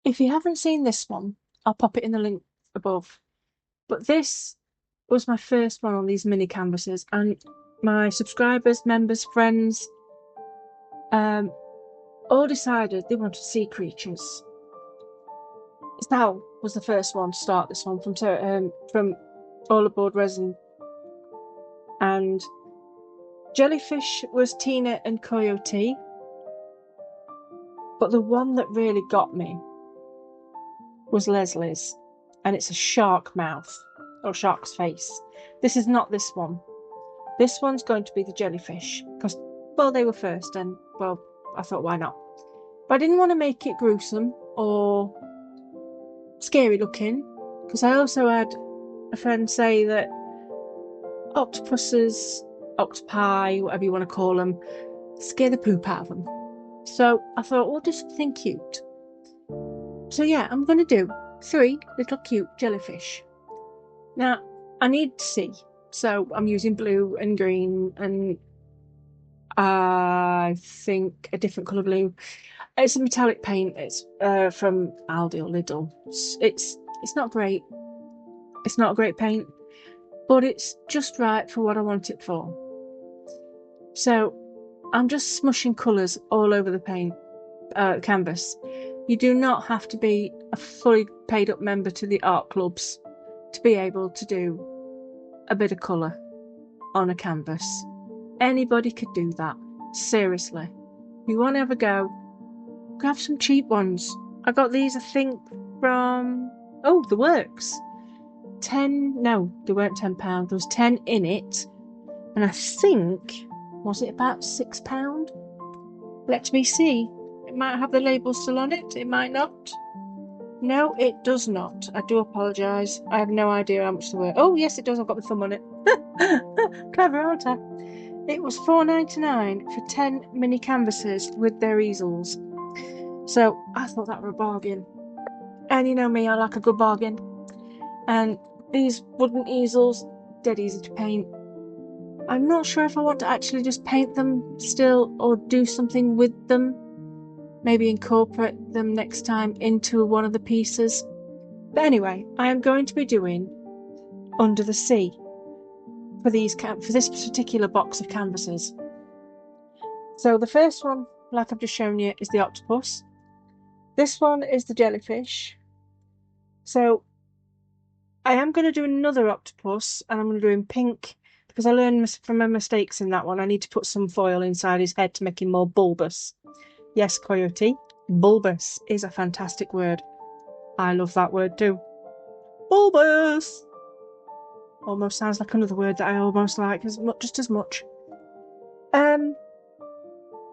If you haven't seen this one, I'll pop it in the link above. But this was my first one on these mini canvases, and my subscribers, members, friends, um, all decided they wanted sea creatures. Sal was the first one to start this one from All Aboard Resin, and Jellyfish was Tina and Coyote. But the one that really got me was Leslie's, and it's a shark mouth or shark's face. This is not this one. This one's going to be the jellyfish because, well, they were first, and well, I thought, why not? But I didn't want to make it gruesome or scary looking because I also had a friend say that octopuses, octopi, whatever you want to call them, scare the poop out of them. So I thought, we'll do something cute. So yeah, I'm going to do 3 little cute jellyfish. Now, I need to see, so I'm using blue and green and I think a different colour blue. It's a metallic paint. It's from Aldi or Lidl. It's not great. It's not a great paint, but it's just right for what I want it for. So I'm just smushing colours all over the paint canvas. You do not have to be a fully paid up member to the art clubs to be able to do a bit of colour on a canvas. Anybody could do that. Seriously. If you want to have a go, grab some cheap ones. I got these, I think, from The Works. 10, no, they weren't £10. There was 10 in it. And I think, was it about £6? Let me see. It might have the label still on it. It might not. No, it does not. I do apologise. I have no idea how much they were. Oh, yes, it does. I've got my thumb on it. Clever, aren't I? It was £4.99 for 10 mini canvases with their easels. So I thought that were a bargain. And you know me, I like a good bargain. And these wooden easels, dead easy to paint. I'm not sure if I want to actually just paint them still or do something with them. Maybe incorporate them next time into one of the pieces. But anyway, I am going to be doing Under the Sea for this particular box of canvases. So the first one, like I've just shown you, is the octopus. This one is the jellyfish. So I am going to do another octopus, and I'm going to do in pink because I learned from my mistakes in that one. I need to put some foil inside his head to make him more bulbous. Yes, Coyote, bulbous is a fantastic word. I love that word too. Bulbous! Almost sounds like another word that I almost like just as much. And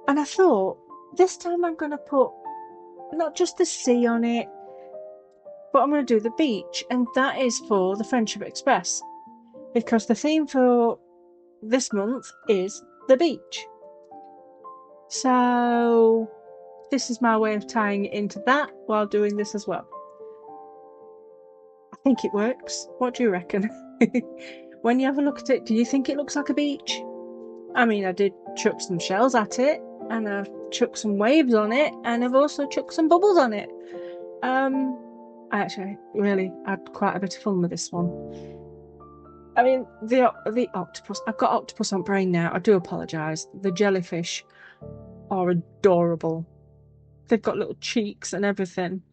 I thought, this time I'm going to put not just the sea on it, but I'm going to do the beach. And that is for the Friendship Express. Because the theme for this month is the beach. So this is my way of tying it into that while doing this as well. I think it works. What do you reckon? When you have a look at it, do you think it looks like a beach? I mean, I did chuck some shells at it, and I've chucked some waves on it, and I've also chucked some bubbles on it. I actually really had quite a bit of fun with this one. I mean, the octopus. I've got octopus on brain now. I do apologise. The jellyfish are adorable. They've got little cheeks and everything.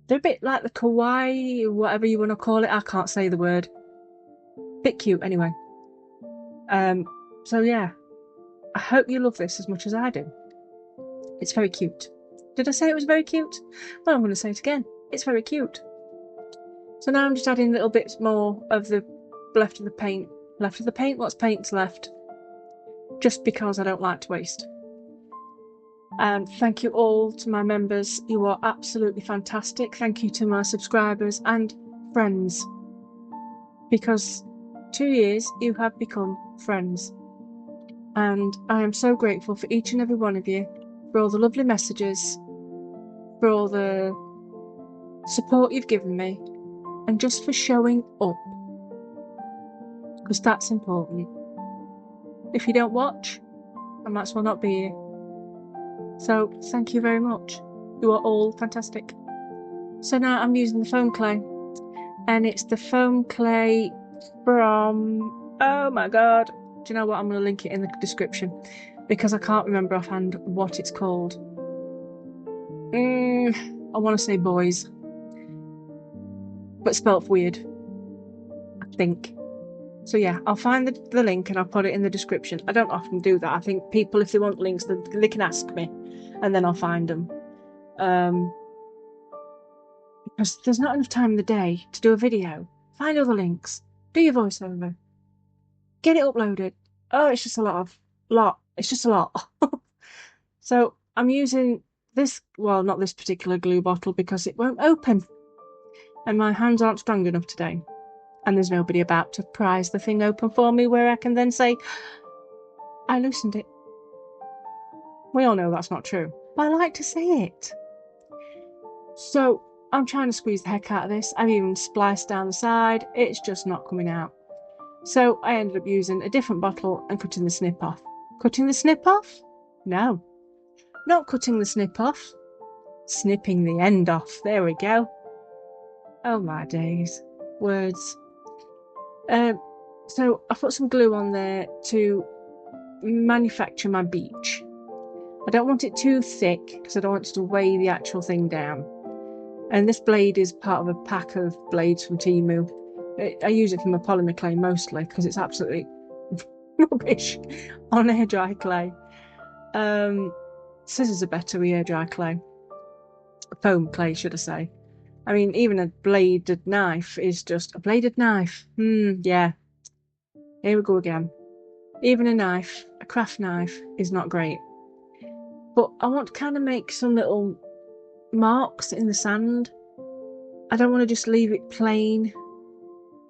They're a bit like the kawaii, whatever you want to call it. I can't say the word. Bit cute, anyway. So yeah, I hope you love this as much as I do. It's very cute. Did I say it was very cute? Well, I'm going to say it again. It's very cute. So now I'm just adding little bits more of the left of the paint. Left of the paint? What's paint's left? Just because I don't like to waste. And thank you all to my members. You are absolutely fantastic. Thank you to my subscribers and friends. Because 2 years you have become friends. And I am so grateful for each and every one of you, for all the lovely messages, for all the support you've given me, and just for showing up. Because that's important. If you don't watch, I might as well not be here. So thank you very much. You are all fantastic. So now I'm using the foam clay, and it's the foam clay from, oh my god, do you know what, I'm going to link it in the description because I can't remember offhand what it's called. I want to say Boys, but spelt weird, I think. So yeah, I'll find the link and I'll put it in the description. I don't often do that. I think people, if they want links, they can ask me and then I'll find them. Because there's not enough time in the day to do a video. Find all the links. Do your voiceover. Get it uploaded. Oh, it's just a lot. It's just a lot. So I'm using this, well, not this particular glue bottle because it won't open. And my hands aren't strong enough today. And there's nobody about to prise the thing open for me where I can then say, I loosened it. We all know that's not true, but I like to say it. So I'm trying to squeeze the heck out of this. I've even spliced down the side. It's just not coming out. So I ended up using a different bottle and cutting the snip off. Cutting the snip off? No. Not cutting the snip off. Snipping the end off. There we go. Oh my days. Words. So I put some glue on there to manufacture my beach. I don't want it too thick because I don't want it to weigh the actual thing down. And this blade is part of a pack of blades from Temu. I use it for my polymer clay mostly because it's absolutely rubbish on air dry clay. Scissors are better with air dry clay. Foam clay, should I say. I mean, even a bladed knife is just a bladed knife. Yeah. Here we go again. Even a knife, a craft knife, is not great. But I want to kind of make some little marks in the sand. I don't want to just leave it plain.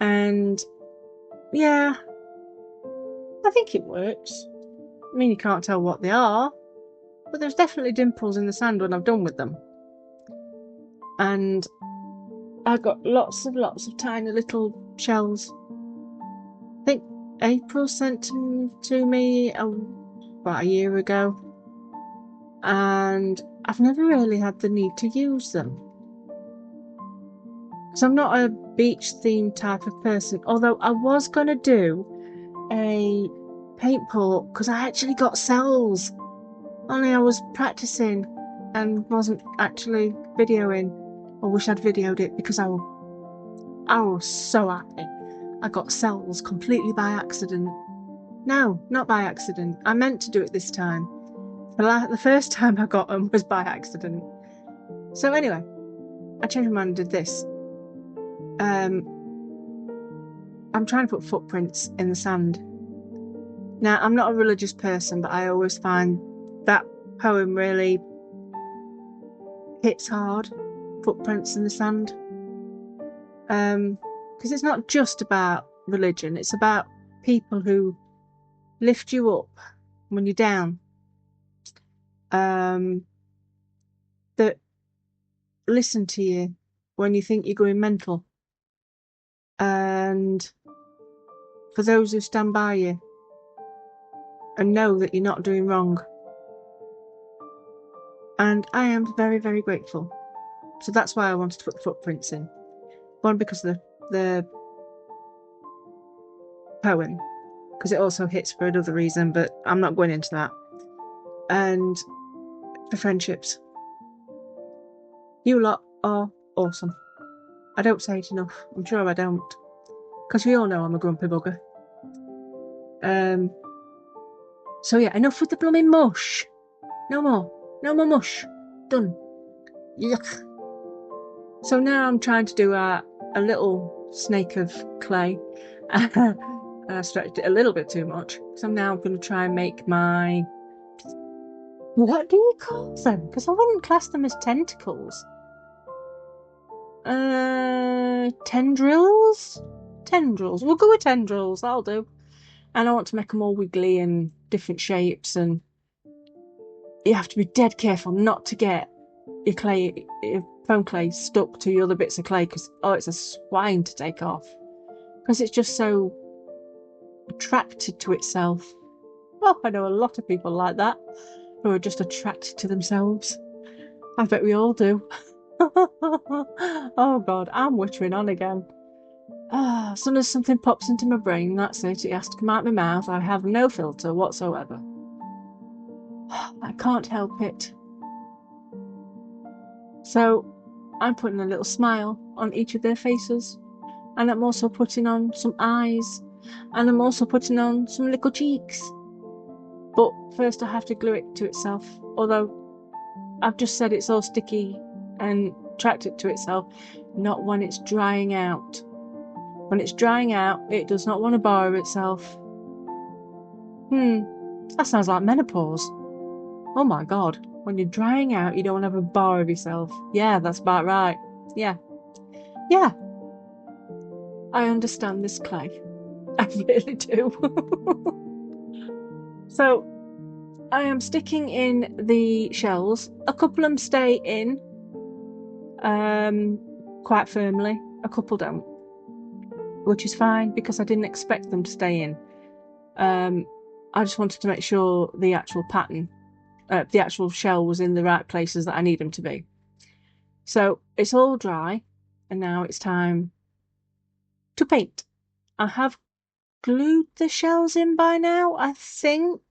And yeah, I think it works. I mean, you can't tell what they are, but there's definitely dimples in the sand when I've done with them. And I got lots of tiny little shells. I think April sent them to me about a year ago. And I've never really had the need to use them. Because I'm not a beach themed type of person. Although I was going to do a paint pour because I actually got cells. Only I was practicing and wasn't actually videoing. I wish I'd videoed it because I was so happy. I got cells completely by accident. No, not by accident. I meant to do it this time. The first time I got them was by accident. So anyway, I changed my mind and did this. I'm trying to put footprints in the sand. Now, I'm not a religious person, but I always find that poem really hits hard. Footprints in the sand. Because it's not just about religion, it's about people who lift you up when you're down. That listen to you when you think you're going mental. And for those who stand by you and know that you're not doing wrong. And I am very, very grateful. So that's why I wanted to put the footprints in. One, because of the poem, because it also hits for another reason, but I'm not going into that. And for friendships. You lot are awesome. I don't say it enough. I'm sure I don't. Because we all know I'm a grumpy bugger. So yeah, enough with the blooming mush. No more mush. Done. Yuck. So now I'm trying to do a little snake of clay. I stretched it a little bit too much. So I'm now going to try and make my... What do you call them? Because I wouldn't class them as tentacles. Tendrils? Tendrils. We'll go with tendrils. That'll do. And I want to make them all wiggly and different shapes. And you have to be dead careful not to get your foam clay stuck to your other bits of clay because, it's a swine to take off. Because it's just so attracted to itself. Oh, I know a lot of people like that who are just attracted to themselves. I bet we all do. Oh God, I'm wittering on again. As soon as something pops into my brain, that's it. It has to come out my mouth. I have no filter whatsoever. I can't help it. So I'm putting a little smile on each of their faces. And I'm also putting on some eyes. And I'm also putting on some little cheeks. But first I have to glue it to itself. Although I've just said it's all sticky and tracked it to itself. Not when it's drying out. When it's drying out, it does not want to borrow itself. That sounds like menopause. Oh my God. When you're drying out, you don't want to have a bar of yourself. Yeah, that's about right. Yeah. Yeah. I understand this clay. I really do. So I am sticking in the shells. A couple of them stay in quite firmly. A couple don't, which is fine because I didn't expect them to stay in. I just wanted to make sure the actual pattern, the actual shell was in the right places that I need them to be. So it's all dry, and now it's time to paint. I have glued the shells in by now, I think.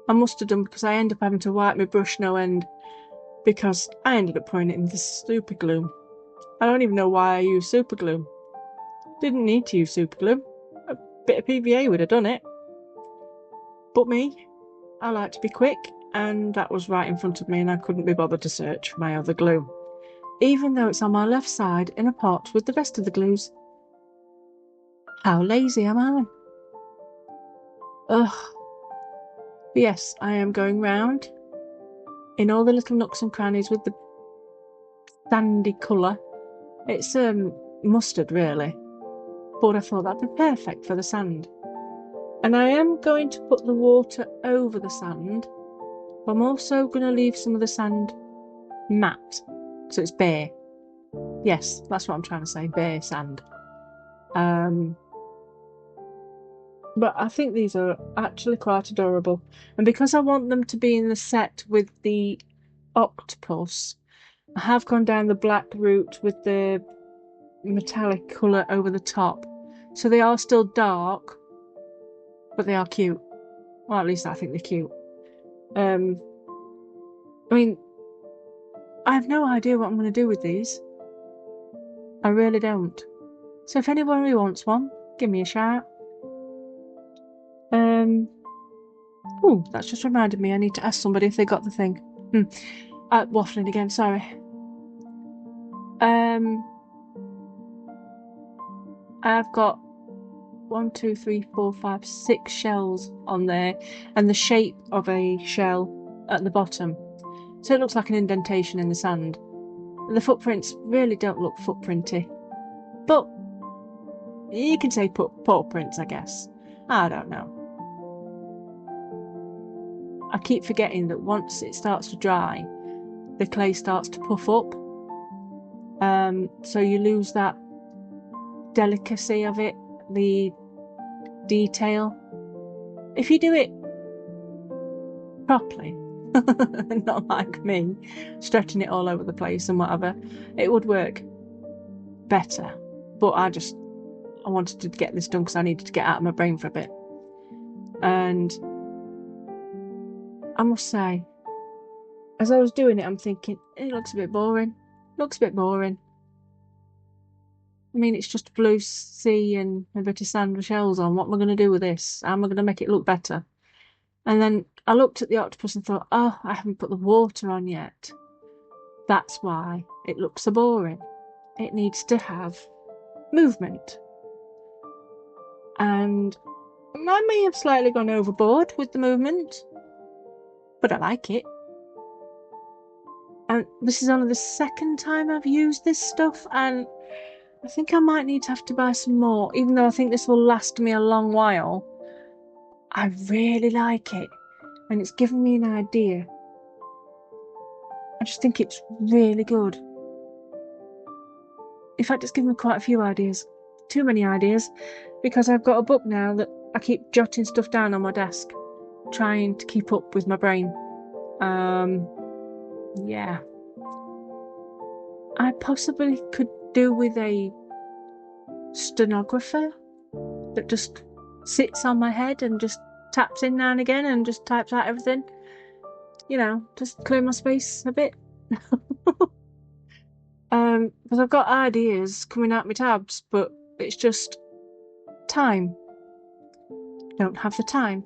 I must have done because I end up having to wipe my brush no end because I ended up pouring it in this super glue. I don't even know why I used super glue. Didn't need to use super glue. A bit of PVA would have done it. But me, I like to be quick, and that was right in front of me and I couldn't be bothered to search for my other glue. Even though it's on my left side in a pot with the rest of the glues. How lazy am I? Ugh. But yes, I am going round in all the little nooks and crannies with the sandy colour. It's mustard really, but I thought that'd be perfect for the sand. And I am going to put the water over the sand, but I'm also going to leave some of the sand matte, so it's bare. Yes, that's what I'm trying to say, bare sand. But I think these are actually quite adorable. And because I want them to be in the set with the octopus, I have gone down the black route with the metallic colour over the top. So they are still dark, but they are cute. Well, at least I think they're cute. I mean, I have no idea what I'm going to do with these. I really don't. So if anyone really wants one, give me a shout. Oh, that's just reminded me I need to ask somebody if they got the thing. Waffling again, sorry. I've got 1, 2, 3, 4, 5, 6 shells on there, and the shape of a shell at the bottom. So it looks like an indentation in the sand. The footprints really don't look footprinty. But you can say paw prints, I guess. I don't know. I keep forgetting that once it starts to dry, the clay starts to puff up. So you lose that delicacy of it, the detail. If you do it properly, not like me, stretching it all over the place and whatever, it would work better. But I wanted to get this done because I needed to get out of my brain for a bit. And I must say, as I was doing it, I'm thinking, it looks a bit boring. Looks a bit boring. I mean, it's just a blue sea and a bit of sand with shells on. What am I going to do with this? How am I going to make it look better? And then I looked at the octopus and thought, oh, I haven't put the water on yet. That's why it looks so boring. It needs to have movement. And I may have slightly gone overboard with the movement, but I like it. And this is only the second time I've used this stuff, and I think I might need to have to buy some more, even though I think this will last me a long while. I really like it, and it's given me an idea. I just think it's really good. In fact, it's given me quite a few ideas. Too many ideas, because I've got a book now that I keep jotting stuff down on my desk, trying to keep up with my brain. Yeah. I possibly could do with a stenographer that just sits on my head and just taps in now and again and just types out everything. You know, just clear my space a bit. Because I've got ideas coming out my tabs, but it's just time. Don't have the time.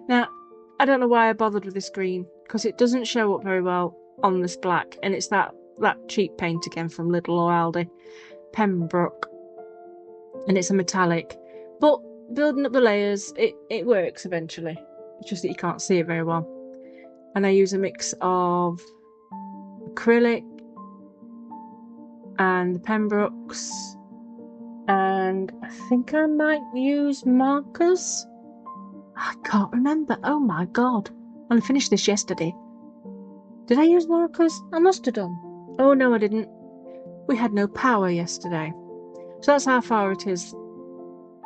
Now, I don't know why I bothered with this green, because it doesn't show up very well on this black, and it's that cheap paint again from Lidl or Aldi, Pembroke, and it's a metallic. But building up the layers, it works eventually. It's just that you can't see it very well. And I use a mix of acrylic and the Pembrokes, and I think I might use markers. I can't remember. Oh my god. I only finished this yesterday. Did I use markers? I must have done. Oh no, I didn't. We had no power yesterday. So that's how far it is.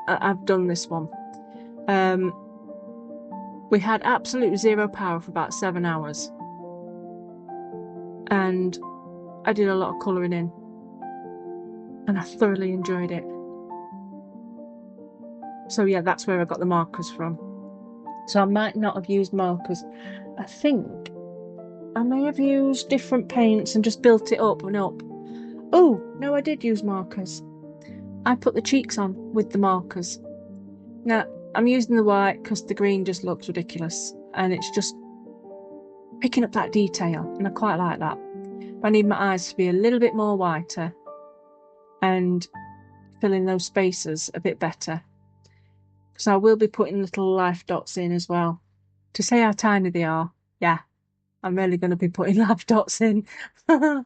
I've done this one. We had absolutely zero power for about 7 hours. And I did a lot of colouring in. And I thoroughly enjoyed it. So yeah, that's where I got the markers from. So I might not have used markers. I think I may have used different paints and just built it up and up. Oh, no, I did use markers. I put the cheeks on with the markers. Now, I'm using the white because the green just looks ridiculous. And it's just picking up that detail. And I quite like that. But I need my eyes to be a little bit more whiter. And filling those spaces a bit better. So I will be putting little life dots in as well. To say how tiny they are, yeah, I'm really going to be putting life dots in. I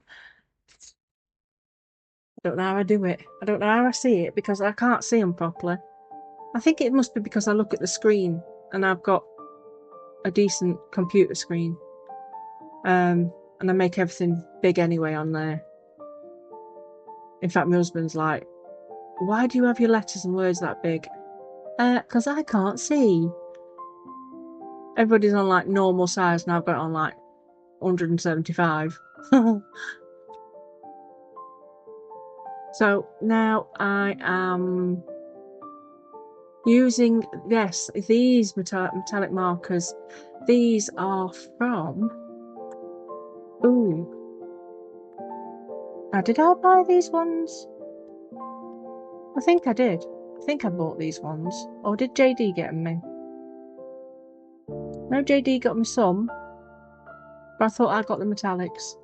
don't know how I do it. I don't know how I see it because I can't see them properly. I think it must be because I look at the screen and I've got a decent computer screen. And I make everything big anyway on there. In fact, my husband's like, why do you have your letters and words that big? Because I can't see. Everybody's on like normal size and I've got it on like 175. So now I am using, yes, these metallic markers. These are from, ooh, now did I buy these ones? I think I did. I think I bought these ones. Or did JD get them me? No, JD got me some. But I thought I got the metallics.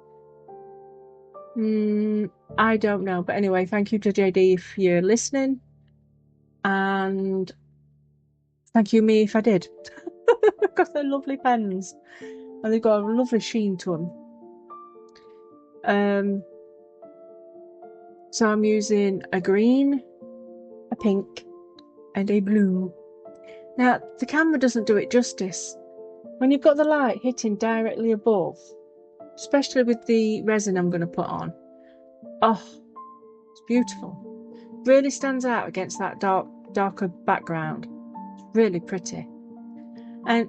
I don't know. But anyway, thank you to JD if you're listening. And thank you me if I did. Because they're lovely pens. And they've got a lovely sheen to them. So I'm using a green, a pink, and a blue. Now, the camera doesn't do it justice. When you've got the light hitting directly above, especially with the resin I'm going to put on, oh, it's beautiful. Really stands out against that darker background. It's really pretty. And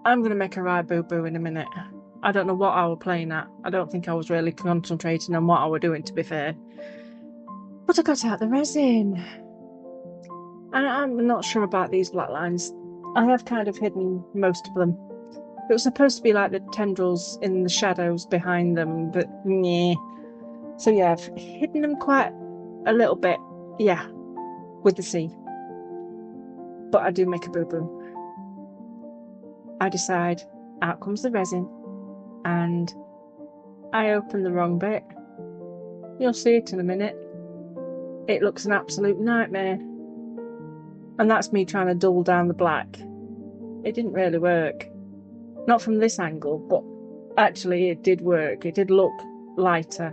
I'm going to make a right boo-boo in a minute. I don't know what I was playing at. I don't think I was really concentrating on what I was doing, to be fair. But I got out the resin. And I'm not sure about these black lines. I have kind of hidden most of them. It was supposed to be like the tendrils in the shadows behind them, but yeah. So yeah, I've hidden them quite a little bit, yeah, with the sea. But I do make a boo-boo. I decide, out comes the resin, and I open the wrong bit. You'll see it in a minute. It looks an absolute nightmare. And that's me trying to dull down the black. It didn't really work. Not from this angle, but actually it did work. It did look lighter.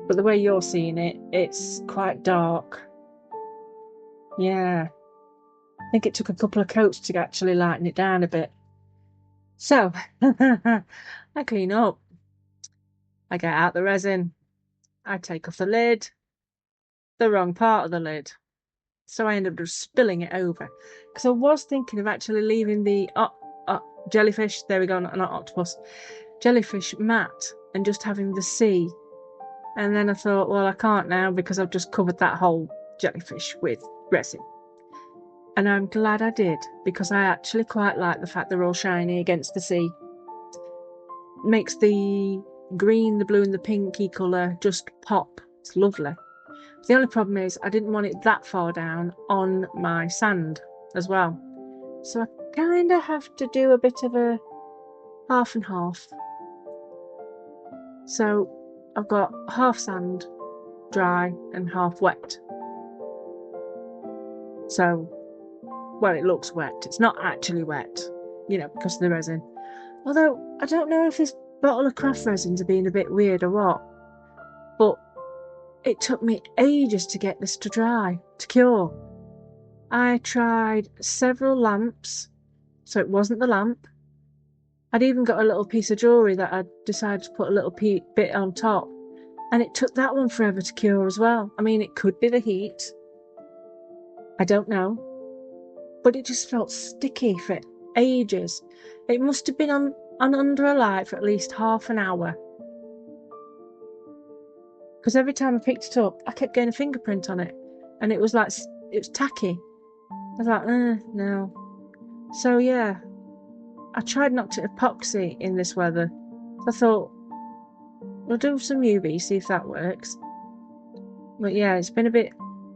But the way you're seeing it, it's quite dark. Yeah. I think it took a couple of coats to actually lighten it down a bit. So, I clean up. I get out the resin. I take off the lid. The wrong part of the lid. So I end up just spilling it over. Because I was thinking of actually leaving the jellyfish, there we go, not octopus, jellyfish matte, and just having the sea And then I thought, well, I can't now because I've just covered that whole jellyfish with resin. And I'm glad I did, because I actually quite like the fact they're all shiny against the sea. Makes the green, the blue and the pinky colour just pop. It's lovely. The only problem is I didn't want it that far down on my sand as well. So I kind of have to do a bit of a half and half. So I've got half sand, dry, and half wet. So, well, it looks wet. It's not actually wet, because of the resin. Although, I don't know if this bottle of craft resins are being a bit weird or what, but it took me ages to get this to dry, to cure. I tried several lamps, so it wasn't the lamp. I'd even got a little piece of jewellery that I decided to put a little bit on top, and it took that one forever to cure as well. I mean, it could be the heat. I don't know. But it just felt sticky for ages. It must have been on under a light for at least half an hour. Because every time I picked it up, I kept getting a fingerprint on it. And it was tacky. I was like, no. So yeah, I tried not to epoxy in this weather. I thought, we'll do some UV, see if that works. But yeah, it's been a bit,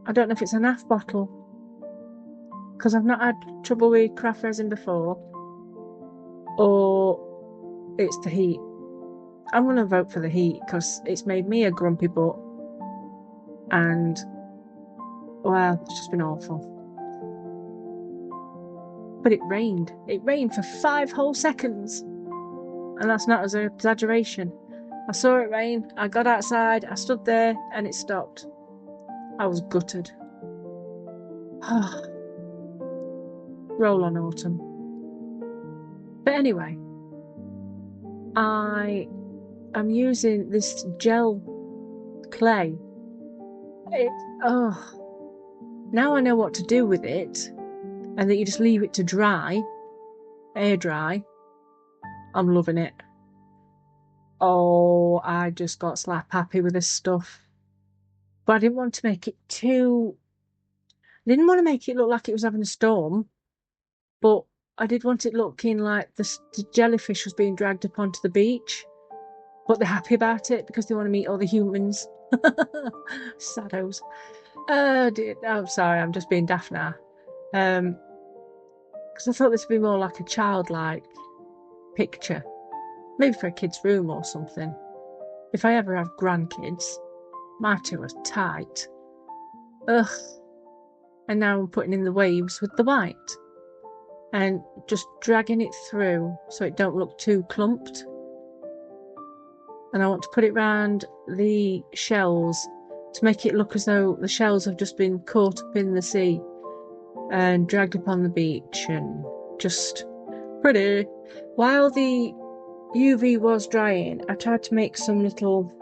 I don't know if it's a NAF bottle, because I've not had trouble with craft resin before, or it's the heat. I'm going to vote for the heat, because it's made me a grumpy butt, and, well, it's just been awful. But it rained. It rained for 5 whole seconds, and that's not an exaggeration. I saw it rain, I got outside, I stood there, and it stopped. I was gutted. Roll on autumn. But anyway, I am using this gel clay. Now I know what to do with it, and that you just leave it to dry, air dry. I'm loving it. Oh, I just got slap happy with this stuff. But I didn't want to make it look like it was having a storm, but I did want it looking like the jellyfish was being dragged up onto the beach. But they're happy about it because they want to meet all the humans. Saddos. I'm sorry, I'm just being daft now. Because I thought this would be more like a childlike picture. Maybe for a kid's room or something. If I ever have grandkids, my two are tight. Ugh. And now I'm putting in the waves with the white. And just dragging it through so it don't look too clumped. And I want to put it round the shells to make it look as though the shells have just been caught up in the sea and dragged up on the beach, and just pretty. While the UV was drying, I tried to make some little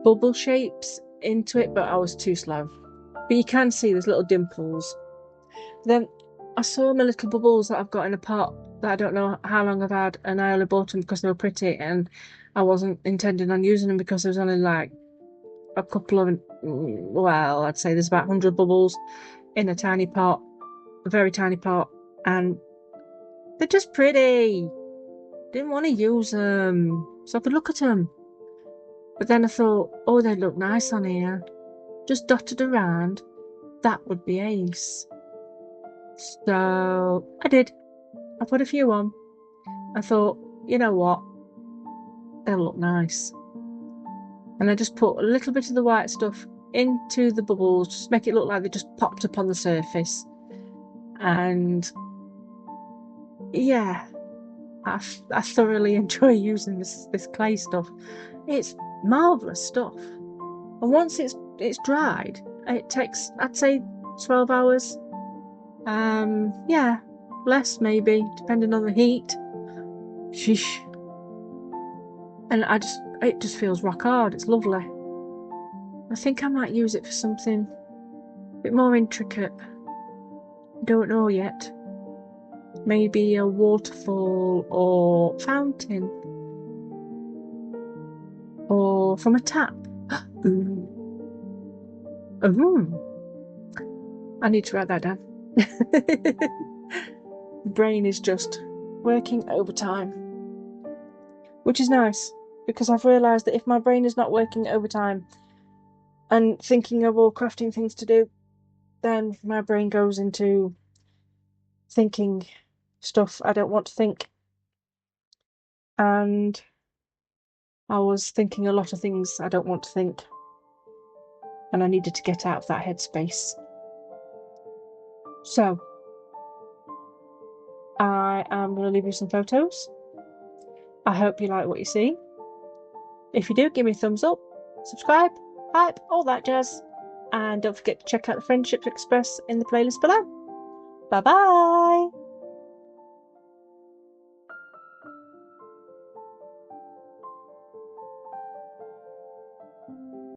bubble shapes into it, but I was too slow. But you can see there's little dimples. Then I saw my little bubbles that I've got in a pot that I don't know how long I've had, and I only bought them because they were pretty, and I wasn't intending on using them because there was only like a couple of, well, I'd say there's about 100 bubbles in a tiny pot, a very tiny pot, and they're just pretty. Didn't want to use them, so I could look at them. But then I thought, oh, they look nice on here, just dotted around. That would be ace. So I did. I put a few on. I thought, you know what? They'll look nice. And I just put a little bit of the white stuff into the bubbles, just make it look like they just popped up on the surface. And yeah, I thoroughly enjoy using this clay stuff. It's marvellous stuff. And once it's dried, it takes, I'd say, 12 hours. Yeah, less maybe, depending on the heat. Sheesh. And it just feels rock hard. It's lovely. I think I might use it for something a bit more intricate. Don't know yet. Maybe a waterfall or fountain. Or from a tap. Ooh. Ooh. I need to write that down. Brain is just working overtime, which is nice because I've realised that if my brain is not working overtime and thinking of all crafting things to do, then my brain goes into thinking stuff I don't want to think. And I was thinking a lot of things I don't want to think. And I needed to get out of that headspace. So, I am going to leave you some photos. I hope you like what you see. If you do, give me a thumbs up, subscribe, hype, all that jazz. And don't forget to check out the Friendship Express in the playlist below. Bye bye!